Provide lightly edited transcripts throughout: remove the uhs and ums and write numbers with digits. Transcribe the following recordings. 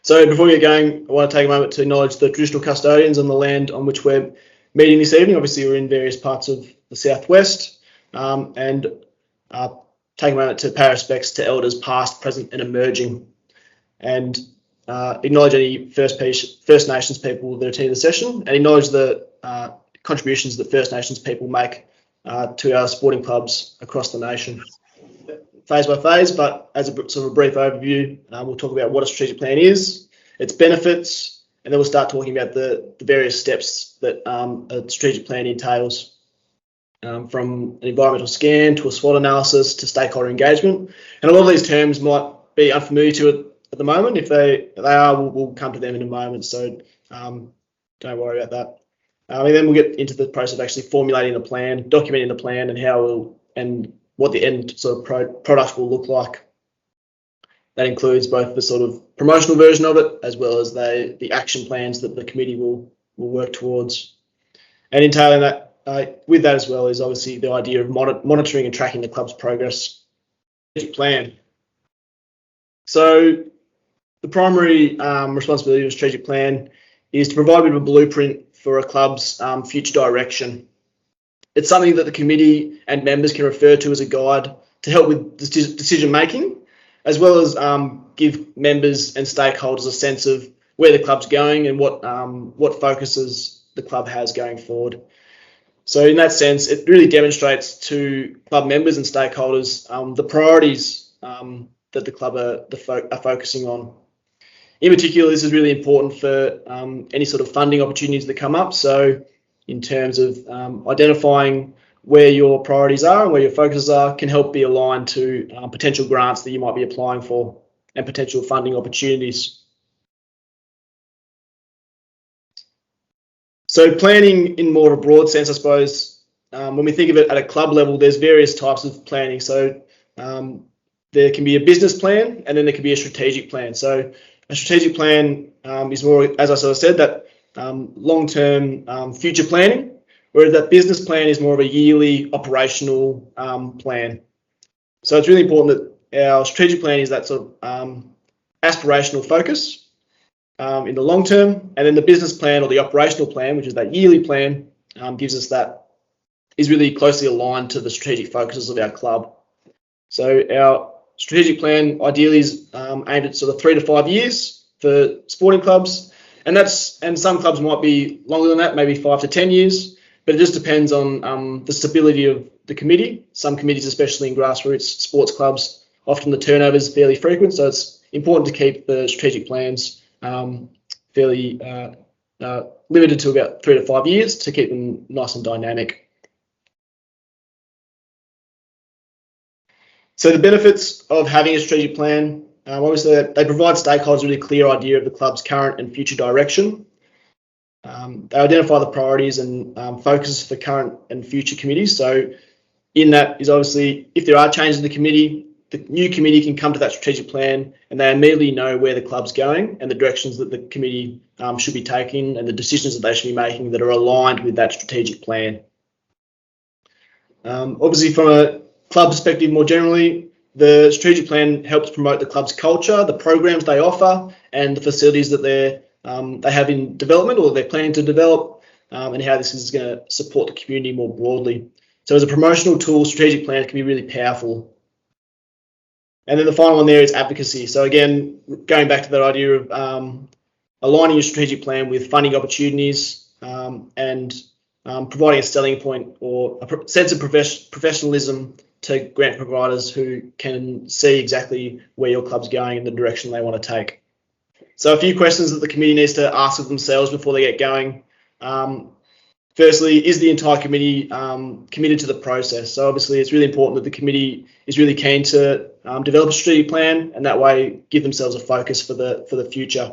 So before we get going, I want to take a moment to acknowledge the traditional custodians on the land on which we're meeting this evening. Obviously, we're in various parts of the southwest, and take a moment to pay respects to elders past, present, and emerging, and acknowledge any First Nations people that attend the session, and acknowledge the contributions that First Nations people make to our sporting clubs across the nation. Phase by phase, but as a sort of a brief overview, we'll talk about what a strategic plan is, its benefits, and then we'll start talking about the various steps that a strategic plan entails, from an environmental scan to a SWOT analysis to stakeholder engagement. And a lot of these terms might be unfamiliar to it at the moment. If they are, we'll come to them in a moment, so don't worry about that. And then we'll get into the process of actually formulating the plan, documenting the plan, and what the end sort of product will look like. That includes both the sort of promotional version of it as well as the action plans that the committee will work towards. And entailing that, with that as well, is obviously the idea of monitoring and tracking the club's progress. Plan. So the primary responsibility of a strategic plan is to provide a bit of a blueprint for a club's future direction. It's something that the committee and members can refer to as a guide to help with decision making, as well as give members and stakeholders a sense of where the club's going and what focuses the club has going forward. So in that sense, it really demonstrates to club members and stakeholders the priorities that the club are focusing on. In particular, this is really important for any sort of funding opportunities that come up. So in terms of identifying where your priorities are and where your focuses are, can help be aligned to potential grants that you might be applying for and potential funding opportunities. So planning in more of a broad sense, I suppose, when we think of it at a club level, there's various types of planning. So there can be a business plan, and then there can be a strategic plan. So a strategic plan is more, as I sort of said, that long-term future planning, whereas that business plan is more of a yearly operational plan. So it's really important that our strategic plan is that sort of aspirational focus in the long term, and then the business plan or the operational plan, which is that yearly plan, gives us that, is really closely aligned to the strategic focuses of our club. So our strategic plan ideally is aimed at sort of 3 to 5 years for sporting clubs. And some clubs might be longer than that, maybe 5 to 10 years, but it just depends on the stability of the committee. Some committees, especially in grassroots sports clubs, often the turnover is fairly frequent, so it's important to keep the strategic plans fairly limited to about 3 to 5 years to keep them nice and dynamic. So the benefits of having a strategic plan, obviously they provide stakeholders a really clear idea of the club's current and future direction. They identify the priorities and focuses for current and future committees. So in that is obviously, if there are changes in the committee, the new committee can come to that strategic plan and they immediately know where the club's going and the directions that the committee should be taking and the decisions that they should be making that are aligned with that strategic plan. Obviously, from a club perspective more generally, the strategic plan helps promote the club's culture, the programs they offer, and the facilities that they have in development or they're planning to develop, and how this is going to support the community more broadly. So as a promotional tool, strategic plans can be really powerful. And then the final one there is advocacy. So again, going back to that idea of aligning your strategic plan with funding opportunities and providing a selling point or a sense of professionalism to grant providers who can see exactly where your club's going and the direction they want to take. So a few questions that the committee needs to ask of themselves before they get going. Firstly, is the entire committee committed to the process? So obviously it's really important that the committee is really keen to develop a strategic plan and that way give themselves a focus for the future.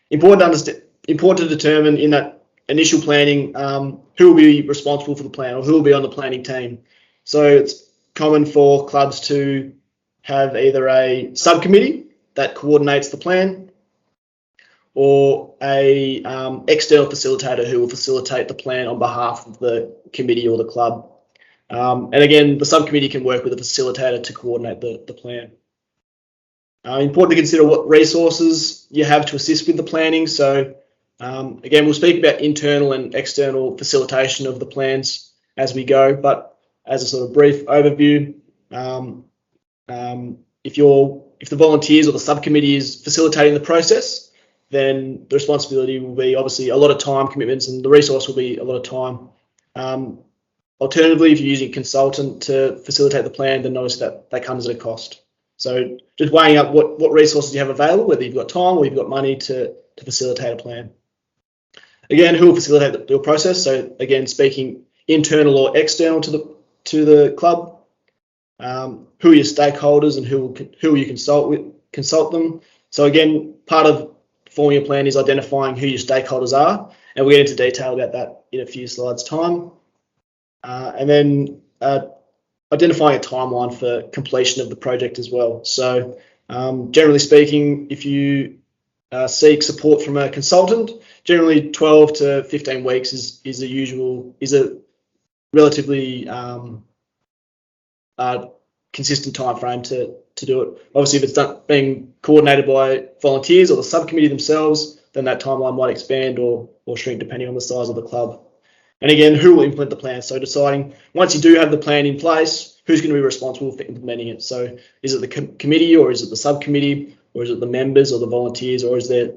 Important to determine in that initial planning who will be responsible for the plan or who will be on the planning team. So it's common for clubs to have either a subcommittee that coordinates the plan or a external facilitator who will facilitate the plan on behalf of the committee or the club. And again, the subcommittee can work with a facilitator to coordinate the plan. Important to consider what resources you have to assist with the planning. So again, we'll speak about internal and external facilitation of the plans as we go, but as a sort of brief overview, if the volunteers or the subcommittee is facilitating the process, then the responsibility will be obviously a lot of time commitments, and the resource will be a lot of time. Alternatively, if you're using a consultant to facilitate the plan, then notice that comes at a cost. So just weighing up what resources you have available, whether you've got time or you've got money to facilitate a plan. Again, who will facilitate the process? So again, speaking internal or external to the club. Who are your stakeholders and who will you consult them? So again, part of forming a plan is identifying who your stakeholders are, and we'll get into detail about that in a few slides' time. And then identifying a timeline for completion of the project as well. So generally speaking, if you seek support from a consultant, generally 12 to 15 weeks is a relatively consistent time frame to do it. Obviously, if it's being coordinated by volunteers or the subcommittee themselves, then that timeline might expand or shrink depending on the size of the club. And again, who will implement the plan? So deciding, once you do have the plan in place, who's going to be responsible for implementing it? So is it the committee, or is it the subcommittee, or is it the members or the volunteers, or is there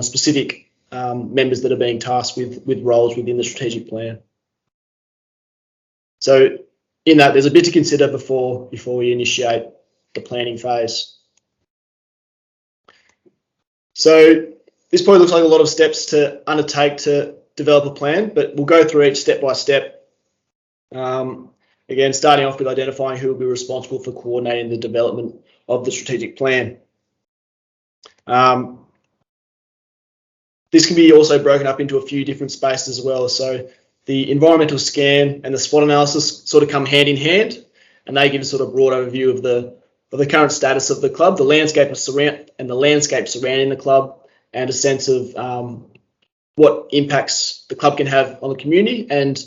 specific members that are being tasked with roles within the strategic plan? So in that, there's a bit to consider before we initiate the planning phase. So this probably looks like a lot of steps to undertake to develop a plan, but we'll go through each step by step. Again, starting off with identifying who will be responsible for coordinating the development of the strategic plan. This can be also broken up into a few different spaces as well. So the environmental scan and the SWOT analysis sort of come hand in hand, and they give a sort of broad overview of the current status of the club, the landscape surrounding the club, and a sense of what impacts the club can have on the community, and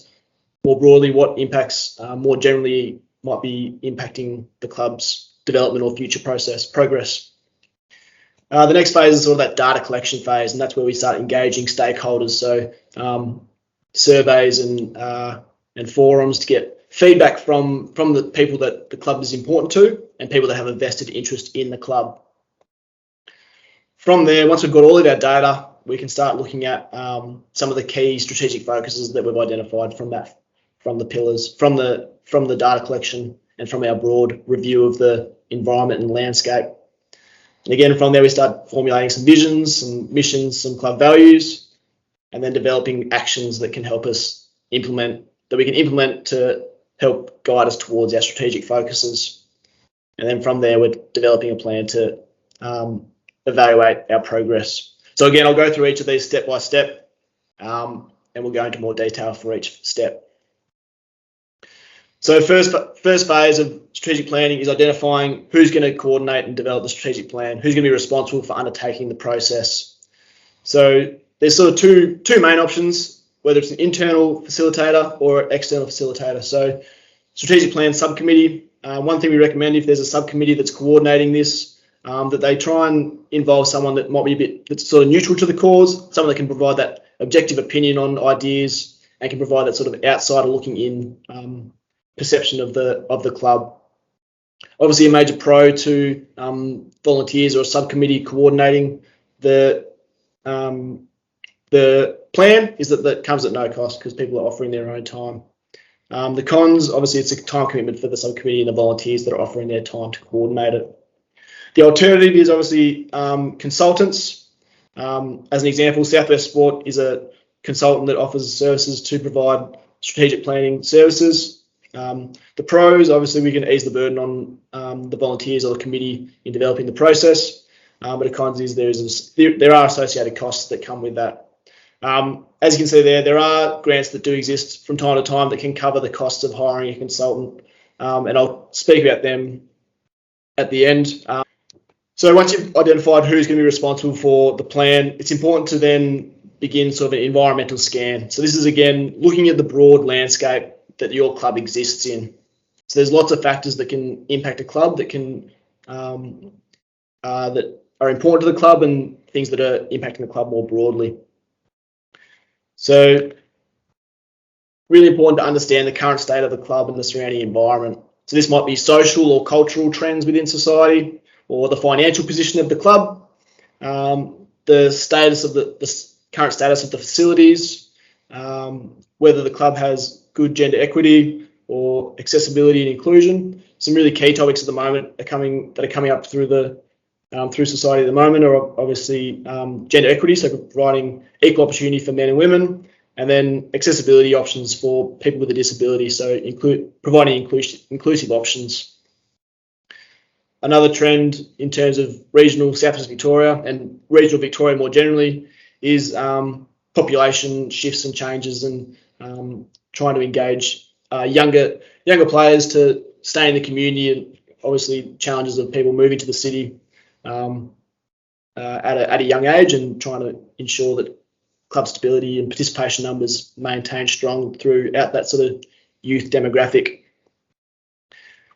more broadly, what impacts more generally might be impacting the club's development or future progress. The next phase is sort of that data collection phase, and that's where we start engaging stakeholders. So surveys and forums to get feedback from the people that the club is important to and people that have a vested interest in the club. From there, once we've got all of our data, we can start looking at some of the key strategic focuses that we've identified from the pillars, from the data collection, and from our broad review of the environment and landscape. And again, from there, we start formulating some visions, some missions, some club values, and then developing actions that can help us implement to help guide us towards our strategic focuses. And then from there, we're developing a plan to evaluate our progress. So again, I'll go through each of these step by step, and we'll go into more detail for each step. So first phase of strategic planning is identifying who's going to coordinate and develop the strategic plan, who's going to be responsible for undertaking the process. So there's sort of two main options, whether it's an internal facilitator or an external facilitator. So strategic plan subcommittee, one thing we recommend if there's a subcommittee that's coordinating this, that they try and involve someone that might be that's sort of neutral to the cause, someone that can provide that objective opinion on ideas and can provide that sort of outsider looking in perception of the club. Obviously, a major pro to volunteers or a subcommittee coordinating the plan is that comes at no cost because people are offering their own time. The cons, obviously, it's a time commitment for the subcommittee and the volunteers that are offering their time to coordinate it. The alternative is obviously consultants. As an example, Southwest Sport is a consultant that offers services to provide strategic planning services. The pros, obviously, we can ease the burden on the volunteers or the committee in developing the process. But the cons is there are associated costs that come with that. As you can see there are grants that do exist from time to time that can cover the costs of hiring a consultant, and I'll speak about them at the end. So once you've identified who's going to be responsible for the plan, it's important to then begin sort of an environmental scan. So this is, again, looking at the broad landscape that your club exists in. So there's lots of factors that can impact a club that can that are important to the club and things that are impacting the club more broadly. So really important to understand the current state of the club and the surrounding environment. So this might be social or cultural trends within society, or the financial position of the club, the status of the current status of the facilities, whether the club has good gender equity or accessibility and inclusion. Some really key topics at the moment that are coming up through society at the moment are obviously gender equity, so providing equal opportunity for men and women, and then accessibility options for people with a disability, so providing inclusive options. Another trend in terms of regional Southwest Victoria and regional Victoria more generally is population shifts and changes, and trying to engage younger players to stay in the community, and obviously challenges of people moving to the city at a young age, and trying to ensure that club stability and participation numbers maintain strong throughout that sort of youth demographic.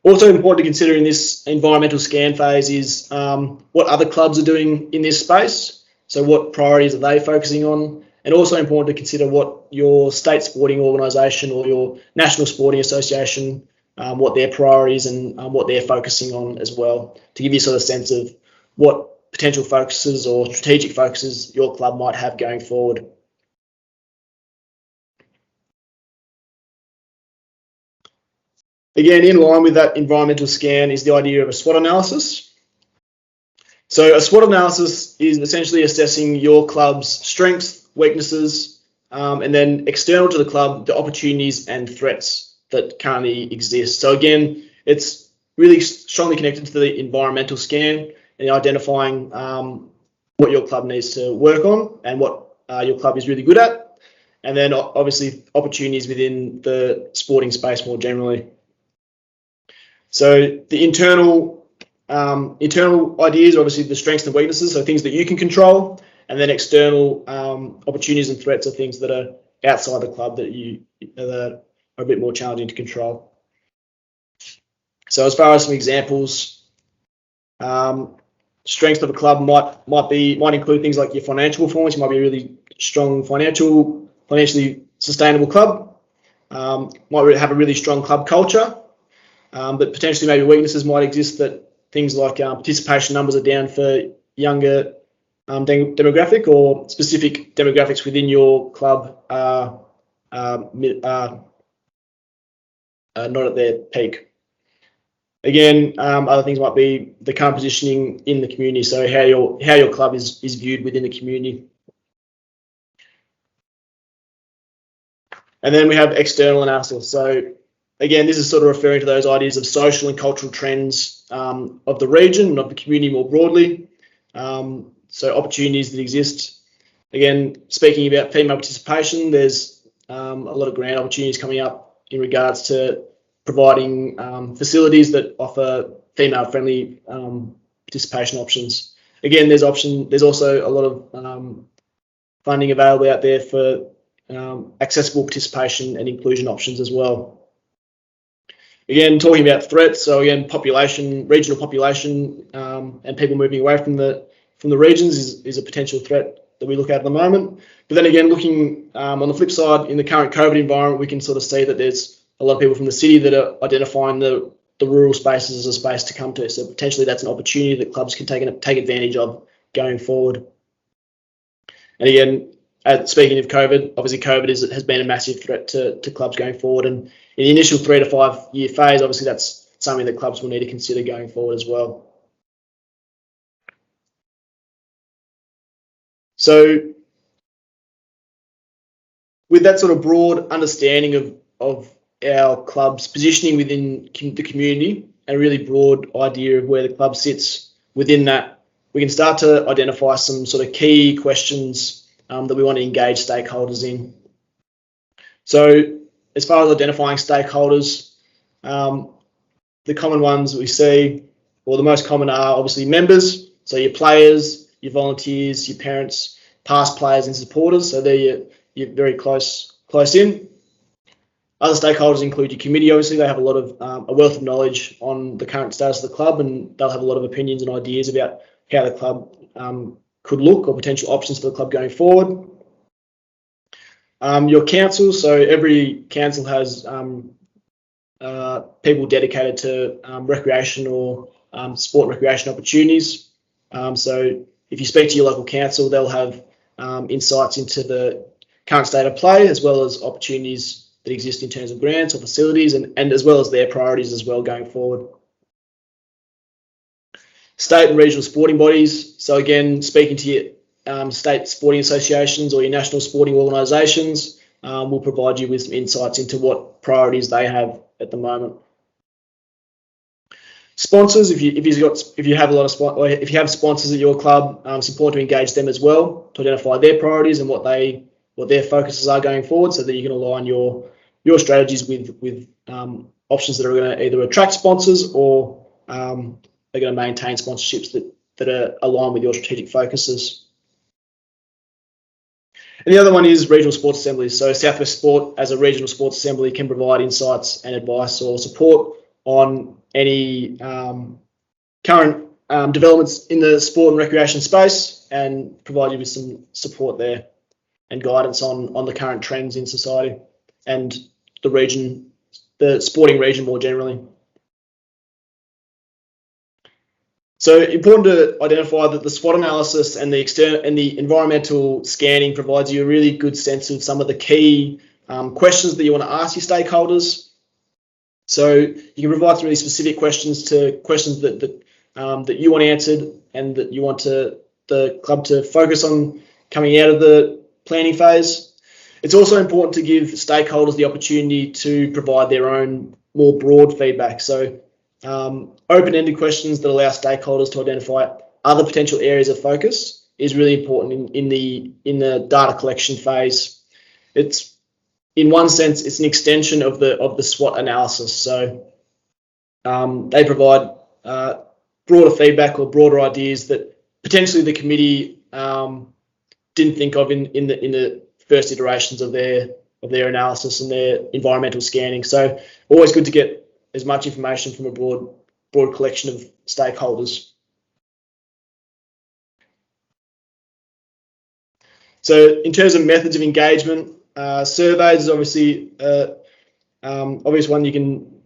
Also important to consider in this environmental scan phase is what other clubs are doing in this space. So what priorities are they focusing on? And also important to consider what your state sporting organisation or your national sporting association, what their priorities and what they're focusing on as well, to give you sort of sense of what potential focuses or strategic focuses your club might have going forward. Again, in line with that environmental scan is the idea of a SWOT analysis. So a SWOT analysis is essentially assessing your club's strengths, weaknesses, and then external to the club, the opportunities and threats that currently exist. So again, it's really strongly connected to the environmental scan and identifying what your club needs to work on and what your club is really good at, and then obviously opportunities within the sporting space more generally. So the internal ideas are obviously the strengths and weaknesses, so things that you can control, and then external opportunities and threats are things that are outside the club that are a bit more challenging to control. So as far as some examples, strengths of a club might include things like your financial performance. You might be a really strong financially sustainable club. Might have a really strong club culture. But potentially maybe weaknesses might exist, that things like participation numbers are down for younger demographic, or specific demographics within your club are not at their peak. Again, other things might be the current positioning in the community, so how your club is viewed within the community. And then we have external analysis. So again, this is sort of referring to those ideas of social and cultural trends of the region and of the community more broadly. So opportunities that exist. Again, speaking about female participation, there's a lot of grant opportunities coming up in regards to providing facilities that offer female-friendly participation options. Again, there's also a lot of funding available out there for accessible participation and inclusion options as well. Again, talking about threats, so again, regional population, and people moving away from the regions is a potential threat that we look at the moment. But then again, looking on the flip side, in the current COVID environment, we can sort of see that there's a lot of people from the city that are identifying the rural spaces as a space to come to. So potentially that's an opportunity that clubs can take advantage of going forward. And again, speaking of COVID, obviously COVID has been a massive threat to clubs going forward. And in the initial 3 to 5 year phase, obviously that's something that clubs will need to consider going forward as well. So with that sort of broad understanding of our club's positioning within the community, and a really broad idea of where the club sits within that, we can start to identify some sort of key questions that we want to engage stakeholders in. So as far as identifying stakeholders, the common ones we see, or the most common, are obviously members, so your players, your volunteers, your parents, past players and supporters, so they're you're very close in. Other stakeholders include your committee. Obviously, they have a lot of a wealth of knowledge on the current status of the club, and they'll have a lot of opinions and ideas about how the club could look, or potential options for the club going forward. Your council, so every council has people dedicated to recreation or sport and recreation opportunities. So if you speak to your local council, they'll have insights into the current state of play, as well as opportunities that exist in terms of grants or facilities, and as well as their priorities as well going forward. State and regional sporting bodies. So again, speaking to your state sporting associations or your national sporting organisations will provide you with some insights into what priorities they have at the moment. Sponsors, if you have a lot of if you have sponsors at your club, it's important to engage them as well to identify their priorities and what their focuses are going forward, so that you can align your strategies with options that are going to either attract sponsors or they're going to maintain sponsorships that are aligned with your strategic focuses. And the other one is regional sports assemblies. So South West Sport, as a regional sports assembly, can provide insights and advice or support on any current developments in the sport and recreation space, and provide you with some support there and guidance on the current trends in society and the region, the sporting region more generally. So important to identify that the SWOT analysis and the environmental scanning provides you a really good sense of some of the key questions that you want to ask your stakeholders. So you can provide some really specific questions that you want answered and that you want the club to focus on coming out of the planning phase. It's also important to give stakeholders the opportunity to provide their own more broad feedback. So open-ended questions that allow stakeholders to identify other potential areas of focus is really important in the data collection phase. It's, in one sense, it's an extension of the SWOT analysis. So they provide broader feedback or broader ideas that potentially the committee didn't think of in the first iterations of their analysis and their environmental scanning. So always good to get as much information from a broad collection of stakeholders. So in terms of methods of engagement, surveys is obviously obvious one you can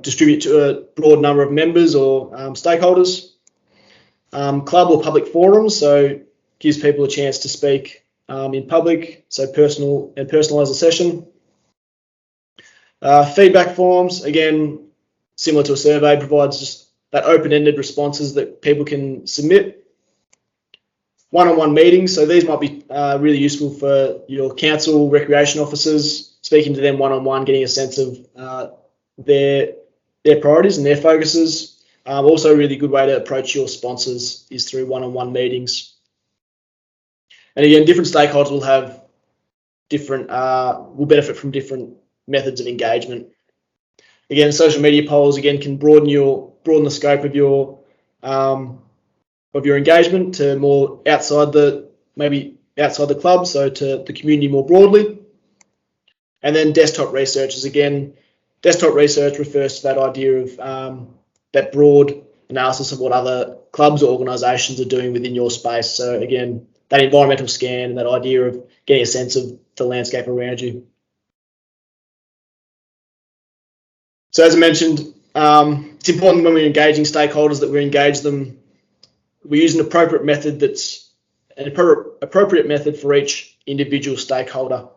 distribute to a broad number of members or stakeholders. Club or public forums, so gives people a chance to speak in public, so personalise a session. Feedback forms, again, similar to a survey, provides just that open-ended responses that people can submit. One-on-one meetings, so these might be really useful for your council recreation officers, speaking to them one-on-one, getting a sense of their priorities and their focuses. Also a really good way to approach your sponsors is through one-on-one meetings. And again, different stakeholders will have will benefit from different methods of engagement. Again, social media polls can broaden the scope of your engagement to more outside the club, so to the community more broadly. And then desktop research is, again, desktop research refers to that idea of that broad analysis of what other clubs or organisations are doing within your space. So again, that environmental scan and that idea of getting a sense of the landscape around you. So as I mentioned, it's important when we're engaging stakeholders that we use an appropriate method that's an appropriate method for each individual stakeholder.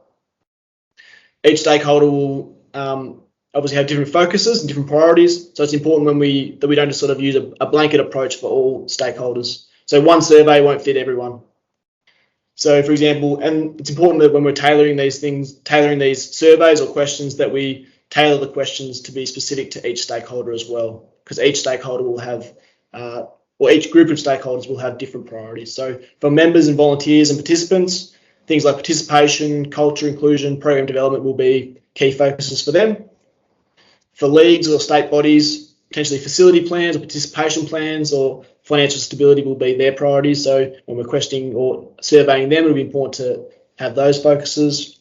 Each stakeholder will obviously have different focuses and different priorities, so it's important that we don't just sort of use a blanket approach for all stakeholders. So one survey won't fit everyone. So, for example, and it's important that when we're tailoring these surveys or questions, that we tailor the questions to be specific to each stakeholder as well, because each stakeholder will have, or each group of stakeholders will have different priorities. So for members and volunteers and participants, things like participation, culture, inclusion, program development will be key focuses for them. For leagues or state bodies, potentially facility plans or participation plans or financial stability will be their priorities. So when we're questioning or surveying them, it'll be important to have those focuses.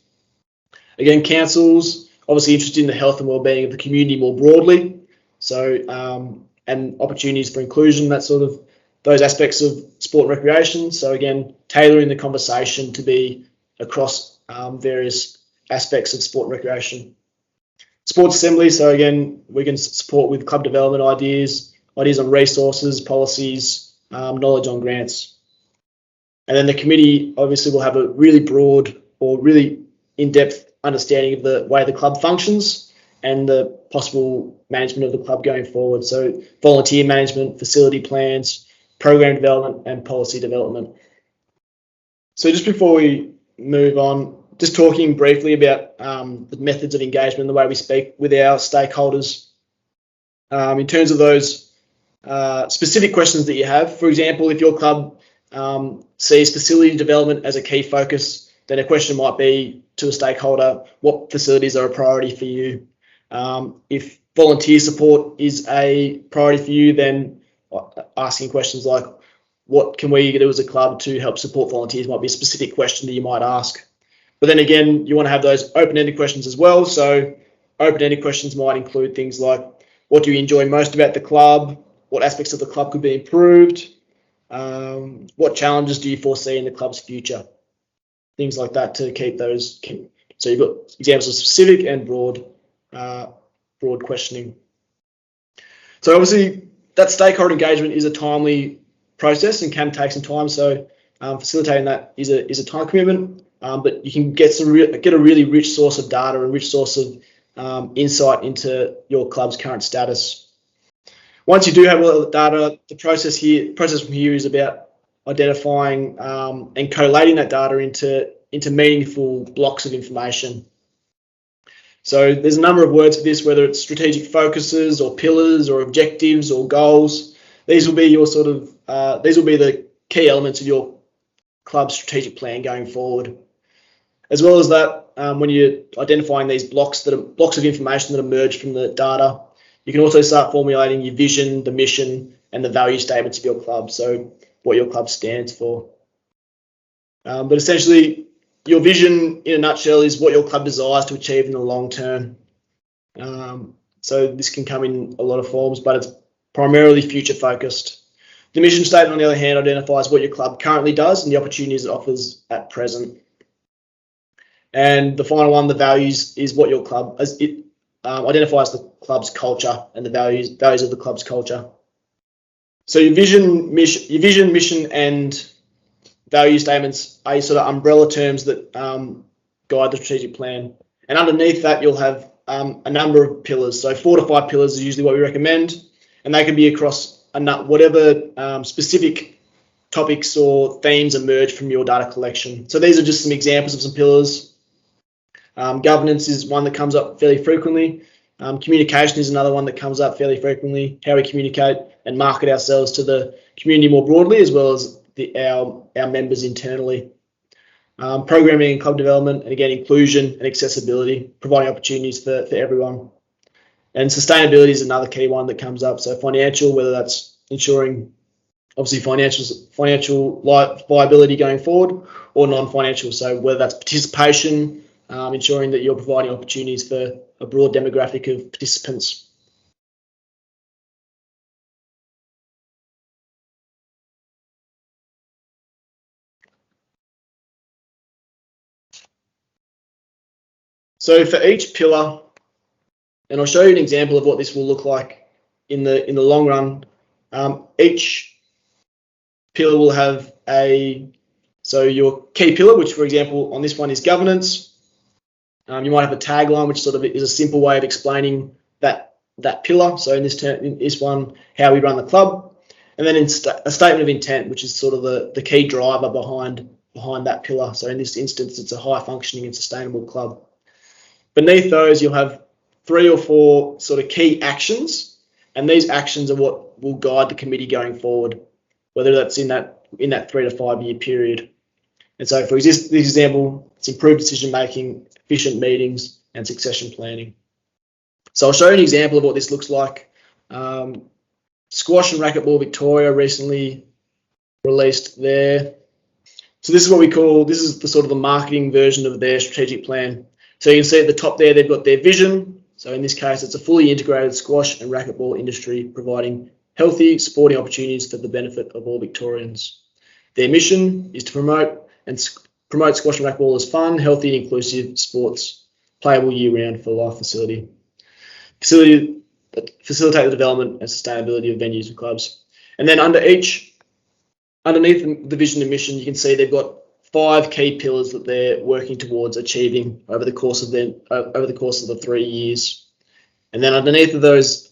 Again, councils, obviously interested in the health and wellbeing of the community more broadly. So, and opportunities for inclusion, that sort of those aspects of sport and recreation. So again, tailoring the conversation to be across various aspects of sport and recreation. Sports assembly, so again, we can support with club development ideas on resources, policies, knowledge on grants. And then the committee obviously will have a really broad or really in-depth understanding of the way the club functions and the possible management of the club going forward. So volunteer management, facility plans, program development, and policy development. So just before we move on, just talking briefly about the methods of engagement and the way we speak with our stakeholders. In terms of those specific questions that you have, for example, if your club sees facility development as a key focus, then a question might be to a stakeholder, what facilities are a priority for you? If volunteer support is a priority for you, then asking questions like, what can we do as a club to help support volunteers might be a specific question that you might ask. But then again, you want to have those open-ended questions as well. So open-ended questions might include things like, what do you enjoy most about the club? What aspects of the club could be improved? What challenges do you foresee in the club's future? Things like that to keep those. So you've got examples of specific and broad questioning. So obviously that stakeholder engagement is a timely process and can take some time. So facilitating that is a time commitment, but you can get a really rich source of data and rich source of insight into your club's current status. Once you do have all the data, the process from here is about identifying and collating that data into meaningful blocks of information. So there's a number of words for this, whether it's strategic focuses or pillars or objectives or goals. These will be your these will be the key elements of your club's strategic plan going forward. As well as that, when you're identifying these blocks of information that emerge from the data, you can also start formulating your vision, the mission, and the value statements of your club. So what your club stands for. But essentially, your vision in a nutshell is what your club desires to achieve in the long term. So this can come in a lot of forms, but it's primarily future focused. The mission statement, on the other hand, identifies what your club currently does and the opportunities it offers at present. And the final one, the values, is what your club, as it identifies the club's culture and the values of the club's culture. So your vision, mission, and value statements are sort of umbrella terms that guide the strategic plan. And underneath that, you'll have a number of pillars. So 4 to 5 pillars is usually what we recommend, and they can be across whatever specific topics or themes emerge from your data collection. So these are just some examples of some pillars. Governance is one that comes up fairly frequently. Communication is another one that comes up fairly frequently. How we communicate and market ourselves to the community more broadly, as well as our members internally. Programming and club development, and again, inclusion and accessibility, providing opportunities for everyone. And sustainability is another key one that comes up. So financial, whether that's ensuring, obviously, financial viability going forward, or non-financial. So whether that's participation, ensuring that you're providing opportunities for a broad demographic of participants. So for each pillar, and I'll show you an example of what this will look like in the long run. Each pillar will have so your key pillar, which for example on this one is governance. You might have a tagline, which sort of is a simple way of explaining that pillar. So in this one, how we run the club, and then a statement of intent, which is sort of the key driver behind that pillar. So in this instance, it's a high functioning and sustainable club. Beneath those, you'll have 3 or 4 sort of key actions, and these actions are what will guide the committee going forward, whether that's in that 3 to 5 year period. And so for this example, it's improved decision making, efficient meetings, and succession planning. So I'll show you an example of what this looks like. Squash and Racquetball Victoria recently released their. So this is what this is the sort of the marketing version of their strategic plan. So you can see at the top there, they've got their vision. So in this case, it's a fully integrated squash and racquetball industry providing healthy sporting opportunities for the benefit of all Victorians. Their mission is to promote squash and racquetball as fun, healthy and inclusive sports playable year-round for life facilitate the development and sustainability of venues and clubs. And then underneath the vision and mission, you can see they've got 5 key pillars that they're working towards achieving over the course of the 3 years. And then underneath those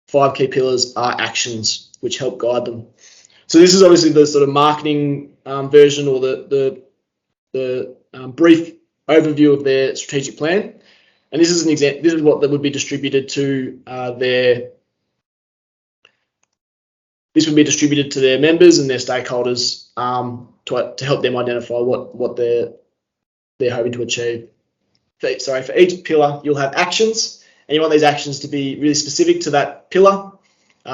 5 key pillars are actions which help guide them. So this is obviously the sort of marketing version, or the brief overview of their strategic plan. And this is an example. This is what that would be distributed to their members and their stakeholders to help them identify what they're hoping to achieve. For each pillar, you'll have actions, and you want these actions to be really specific to that pillar,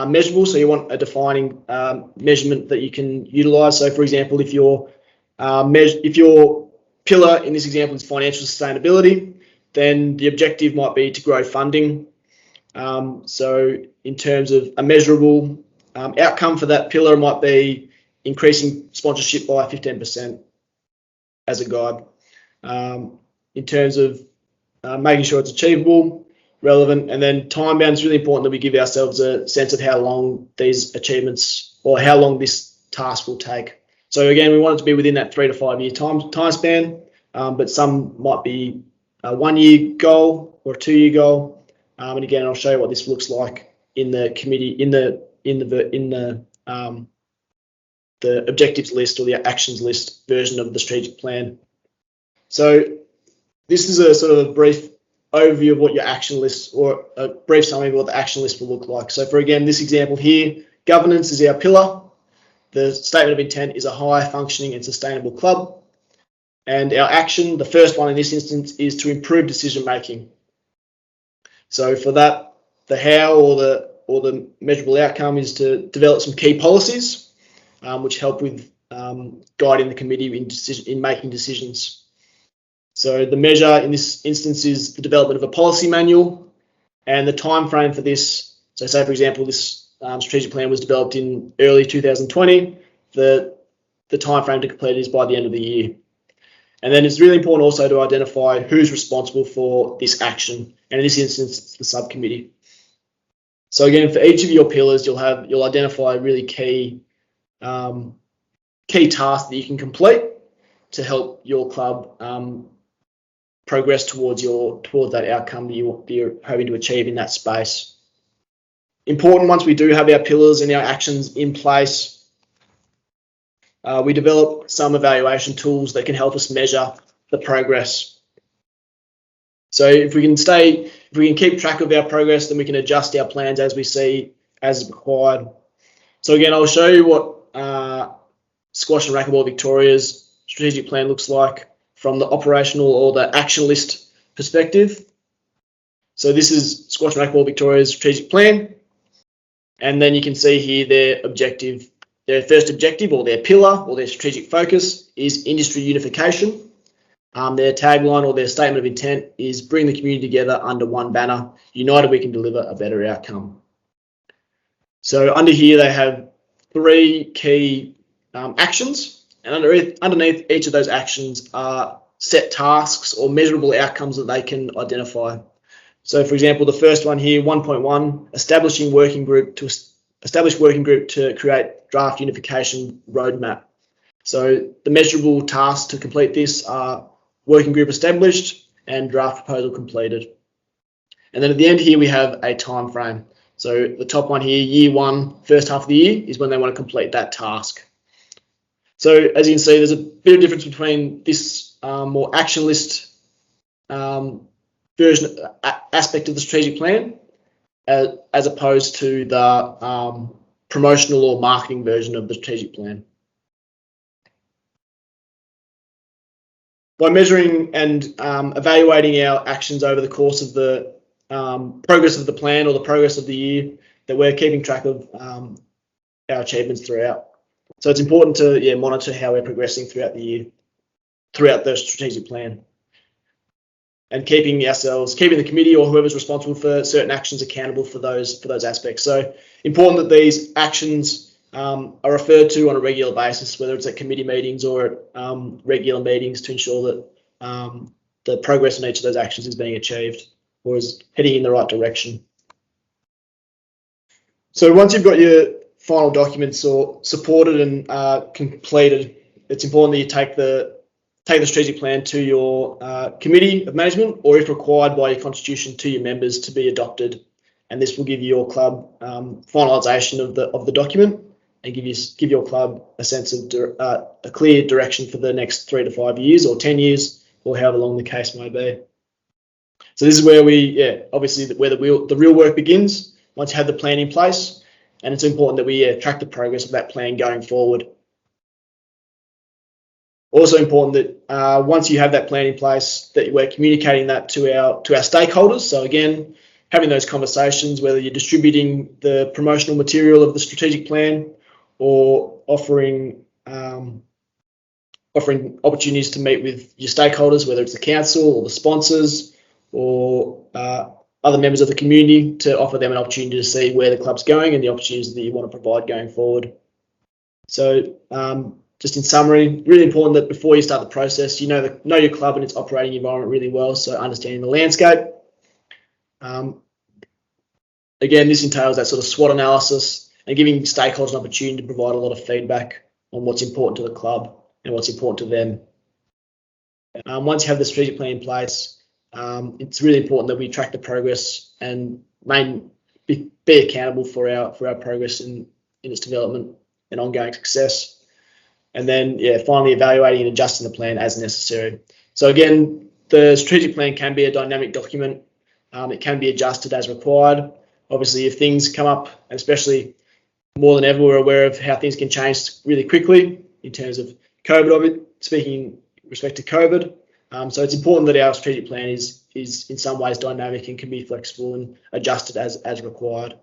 measurable. So you want a defining measurement that you can utilize. So, for example, if your pillar in this example is financial sustainability, then the objective might be to grow funding. So in terms of a measurable outcome for that pillar, might be increasing sponsorship by 15% as a guide. In terms of making sure it's achievable, relevant, and then time bound is really important that we give ourselves a sense of how long these achievements or how long this task will take. So again, we want it to be within that 3 to 5 year time span, but some might be a 1 year goal or a 2 year goal. And again, I'll show you what this looks like in the committee, in the objectives list or the actions list version of the strategic plan. So this is a sort of a brief overview of what your action list, or a brief summary of what the action list will look like. So for again, this example here, governance is our pillar. The statement of intent is a high functioning and sustainable club. And our action, the first one in this instance, is to improve decision making. So for that, the how or the measurable outcome is to develop some key policies, which help with guiding the committee in making decisions. So the measure in this instance is the development of a policy manual, and the time frame for this. So say, for example, this strategic plan was developed in early 2020. The time frame to complete it is by the end of the year. And then it's really important also to identify who's responsible for this action. And in this instance, it's the subcommittee. So again, for each of your pillars, you'll identify really key tasks that you can complete to help your club progress towards that outcome that you're hoping to achieve in that space. Important, once we do have our pillars and our actions in place, we develop some evaluation tools that can help us measure the progress. So if we can keep track of our progress, then we can adjust our plans as we see as required. So again, I'll show you what Squash and Racquetball Victoria's strategic plan looks like from the operational or the action list perspective. So this is Squash and Racquetball Victoria's strategic plan. And then you can see here their objective. Their first objective, or their pillar, or their strategic focus, is industry unification. Their tagline or their statement of intent is bring the community together under one banner. United we can deliver a better outcome. So under here they have 3 key actions, and underneath each of those actions are set tasks or measurable outcomes that they can identify. So for example, the first one here, 1.1, establish working group to create draft unification roadmap. So the measurable tasks to complete this are working group established and draft proposal completed. And then at the end here we have a time frame. So the top one here, year 1, first half of the year, is when they want to complete that task. So as you can see, there's a bit of difference between this more action list version aspect of the strategic plan as opposed to the promotional or marketing version of the strategic plan. By measuring and evaluating our actions over the course of the progress of the plan or the progress of the year, that we're keeping track of our achievements throughout. So it's important to monitor how we're progressing throughout the year, throughout the strategic plan. and keeping the committee or whoever's responsible for certain actions accountable for those aspects. So important that these actions are referred to on a regular basis, whether it's at committee meetings or at regular meetings, to ensure that the progress on each of those actions is being achieved or is heading in the right direction. So once you've got your final documents or supported and completed, it's important that you take the strategic plan to your committee of management, or if required by your constitution, to your members to be adopted. And this will give your club finalisation of the document and give your club a sense of a clear direction for the next 3 to 5 years or 10 years or however long the case may be. So this is where obviously where the real work begins once you have the plan in place, and it's important that we track the progress of that plan going forward. Also important that once you have that plan in place, that we're communicating that to our stakeholders. So again, having those conversations, whether you're distributing the promotional material of the strategic plan or offering opportunities to meet with your stakeholders, whether it's the council or the sponsors or other members of the community, to offer them an opportunity to see where the club's going and the opportunities that you want to provide going forward. So just in summary, really important that before you start the process, you know your club and its operating environment really well, so understanding the landscape. Again, this entails that sort of SWOT analysis and giving stakeholders an opportunity to provide a lot of feedback on what's important to the club and what's important to them. Once you have the strategic plan in place, it's really important that we track the progress and be accountable for our progress in its development and ongoing success. And then, finally evaluating and adjusting the plan as necessary. So again, the strategic plan can be a dynamic document. It can be adjusted as required. Obviously, if things come up, and especially more than ever, we're aware of how things can change really quickly in terms of COVID, speaking in respect to COVID. So it's important that our strategic plan is in some ways dynamic and can be flexible and adjusted as required.